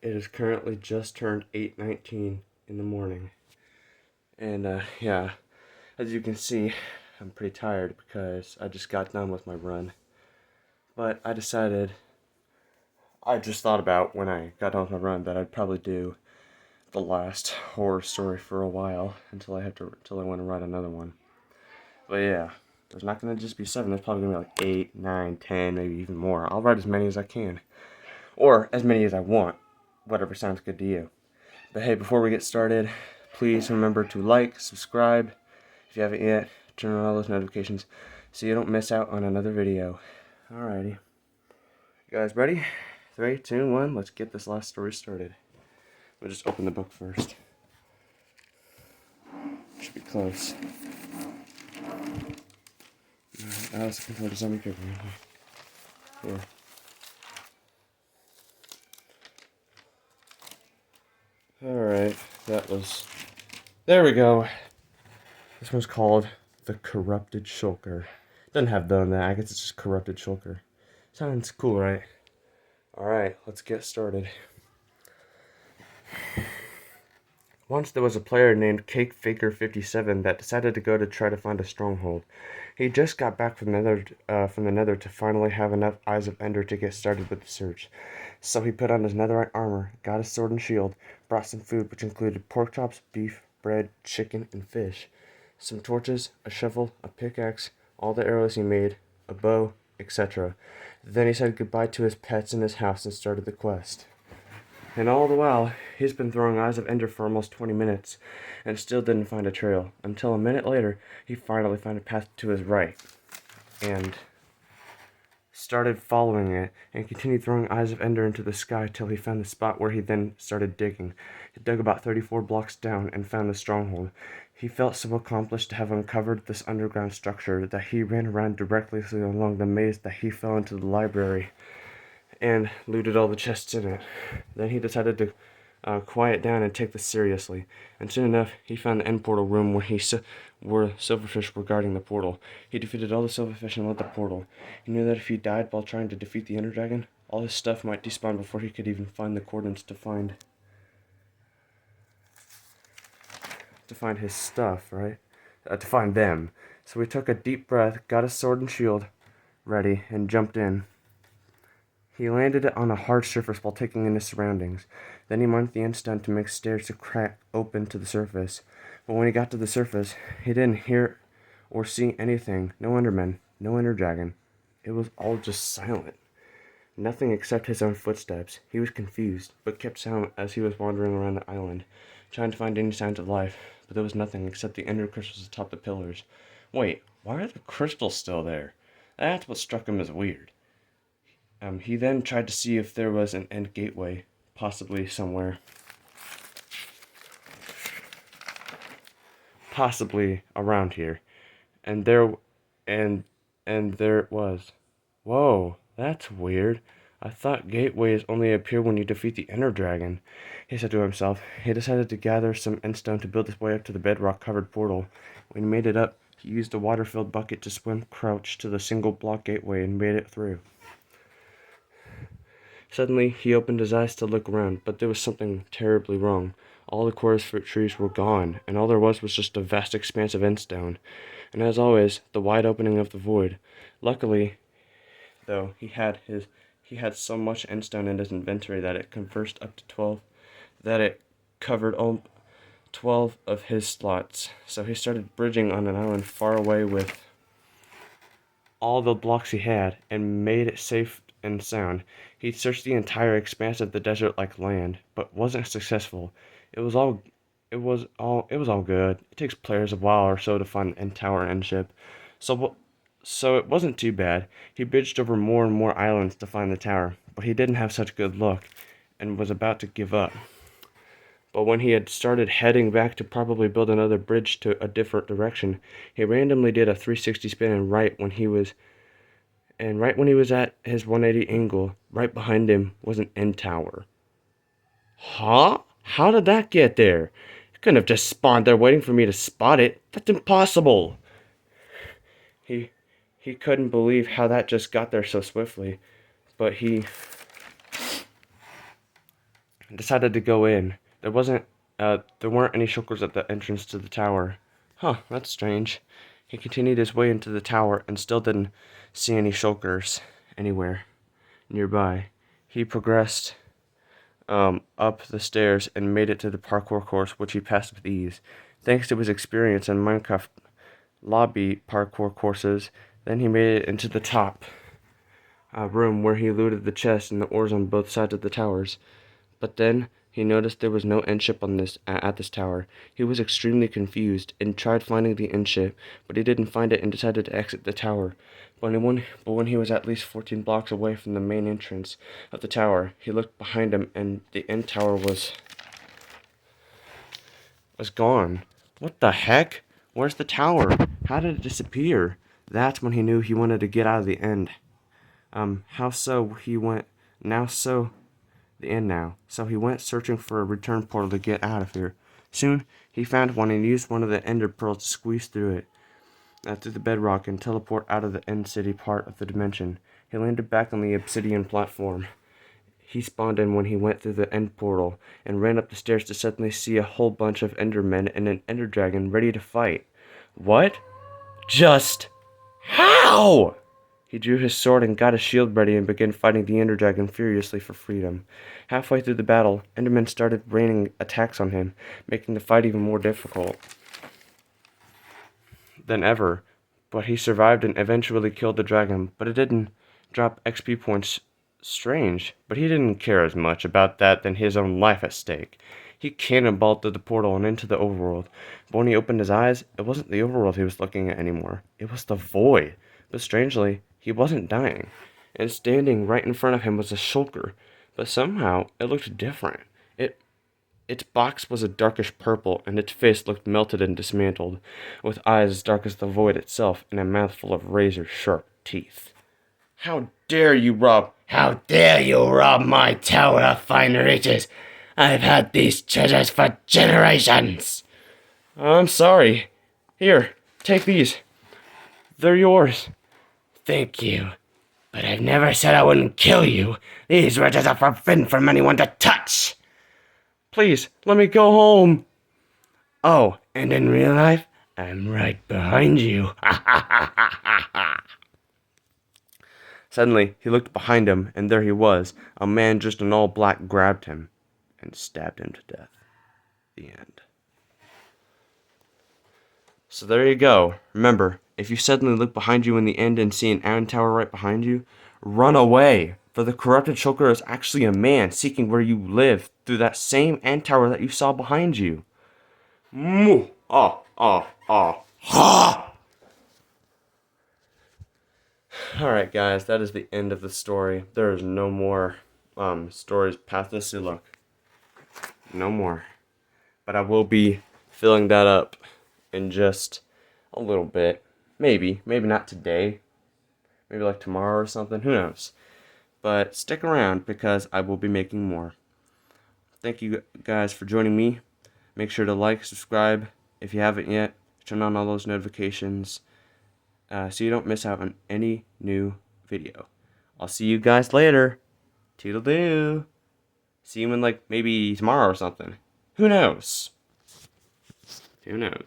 It is currently just turned 8:19 in the morning. And yeah, as you can see, I'm pretty tired because I just got done with my run. But I just thought about when I got done with my run that I'd probably do the last horror story for a while until I want to write another one. But yeah, there's not gonna just be 7. There's probably gonna be like 8, 9, 10, maybe even more. I'll write as many as I can, or as many as I want, whatever sounds good to you. But hey, before we get started, please remember to like, subscribe if you haven't yet, turn on all those notifications so you don't miss out on another video. Alrighty, you guys ready? 3, 2, 1. Let's get this last story started. We'll just open the book first. Should be close. I was looking for the zombie paper. Here. Alright, there we go. This one's called The Corrupted Shulker. Doesn't have the in that, I guess it's just Corrupted Shulker. Sounds cool, right? Alright, let's get started. Once there was a player named Cake Faker 57 that decided to go to try to find a stronghold. He just got back from the nether to finally have enough Eyes of Ender to get started with the search. So he put on his netherite armor, got his sword and shield, brought some food which included pork chops, beef, bread, chicken, and fish, some torches, a shovel, a pickaxe, all the arrows he made, a bow, etc. Then he said goodbye to his pets in his house and started the quest. And all the while, he's been throwing Eyes of Ender for almost 20 minutes, and still didn't find a trail, until a minute later, he finally found a path to his right, and started following it, and continued throwing Eyes of Ender into the sky till he found the spot where he then started digging. He dug about 34 blocks down, and found the stronghold. He felt so accomplished to have uncovered this underground structure that he ran around directly along the maze that he fell into the library, and looted all the chests in it. Then he decided to quiet down and take this seriously, and soon enough he found the end portal room where silverfish were guarding the portal. He defeated all the silverfish and lit the portal. He knew that if he died while trying to defeat the Ender Dragon, all his stuff might despawn before he could even find the coordinates to find his stuff, right? To find them. So he took a deep breath, got his sword and shield ready, and jumped in. He landed it on a hard surface while taking in his surroundings. Then he marked the end stone to make stairs to crack open to the surface. But when he got to the surface, he didn't hear or see anything. No Enderman, no Ender Dragon. It was all just silent. Nothing except his own footsteps. He was confused, but kept silent as he was wandering around the island, trying to find any signs of life. But there was nothing except the ender crystals atop the pillars. Wait, why are the crystals still there? That's what struck him as weird. He then tried to see if there was an end gateway, possibly somewhere. Possibly around here. And there it was. Whoa, that's weird. I thought gateways only appear when you defeat the Ender Dragon, he said to himself. He decided to gather some endstone to build his way up to the bedrock-covered portal. When he made it up, he used a water-filled bucket to swim crouched to the single-block gateway and made it through. Suddenly, he opened his eyes to look around, but there was something terribly wrong. All the chorus fruit trees were gone, and all there was just a vast expanse of endstone, and as always, the wide opening of the void. Luckily, though, he had so much endstone in his inventory that it conversed up to 12, that it covered all 12 of his slots. So he started bridging on an island far away with all the blocks he had, and made it safe and sound. He searched the entire expanse of the desert like land, but wasn't successful. It was all good. It takes players a while or so to find end tower and ship. So it wasn't too bad. He bridged over more and more islands to find the tower, but he didn't have such good luck, and was about to give up. But when he had started heading back to probably build another bridge to a different direction, he randomly did a 360 spin, and right when he was at his 180 angle, right behind him was an end tower. Huh? How did that get there? It couldn't have just spawned there waiting for me to spot it. That's impossible. He couldn't believe how that just got there so swiftly, but and decided to go in. There weren't any shulkers at the entrance to the tower. Huh, that's strange. He continued his way into the tower and still didn't see any shulkers anywhere nearby. He progressed up the stairs and made it to the parkour course, which he passed with ease. Thanks to his experience in Minecraft lobby parkour courses, then he made it into the top room where he looted the chests and the ores on both sides of the towers. But then he noticed there was no end ship on at this tower. He was extremely confused and tried finding the end ship, but he didn't find it and decided to exit the tower. But when he was at least 14 blocks away from the main entrance of the tower, he looked behind him and the end tower was gone. What the heck? Where's the tower? How did it disappear? That's when he knew he wanted to get out of the end. How so? He went now so the end now. So he went searching for a return portal to get out of here. Soon he found one and used one of the ender pearls to squeeze through it, through the bedrock and teleport out of the end city part of the dimension. He landed back on the obsidian platform he spawned in when he went through the end portal and ran up the stairs to suddenly see a whole bunch of endermen and an ender dragon ready to fight. What? Just how? He drew his sword and got his shield ready and began fighting the ender dragon furiously for freedom. Halfway through the battle, endermen started raining attacks on him, making the fight even more difficult than ever. But he survived and eventually killed the dragon, but it didn't drop XP points. Strange, but he didn't care as much about that than his own life at stake. He cannonballed through the portal and into the overworld, but when he opened his eyes, it wasn't the overworld he was looking at anymore. It was the void. But strangely, he wasn't dying, and standing right in front of him was a shulker, but somehow it looked different. Its box was a darkish purple, and its face looked melted and dismantled, with eyes as dark as the void itself and a mouth full of razor-sharp teeth. How dare you rob my tower of fine riches? I've had these treasures for generations. I'm sorry. Here, take these. They're yours. Thank you. But I've never said I wouldn't kill you. These riches are forbidden from anyone to touch. Please, let me go home. Oh, and in real life, I'm right behind you. Suddenly, he looked behind him, and there he was. A man dressed in all black grabbed him and stabbed him to death. The end. So there you go. Remember, if you suddenly look behind you in the end and see an iron tower right behind you, run away. For the corrupted shulker is actually a man seeking where you live through that same end tower that you saw behind you. Moo! Ah, ah, ah. Ha! Alright guys, that is the end of the story. There is no more stories past this. Look. No more. But I will be filling that up in just a little bit. Maybe not today. Maybe like tomorrow or something. Who knows? But stick around because I will be making more. Thank you guys for joining me. Make sure to like, subscribe if you haven't yet. Turn on all those notifications so you don't miss out on any new video. I'll see you guys later. Toodle-doo. See you in like maybe tomorrow or something. Who knows? Who knows?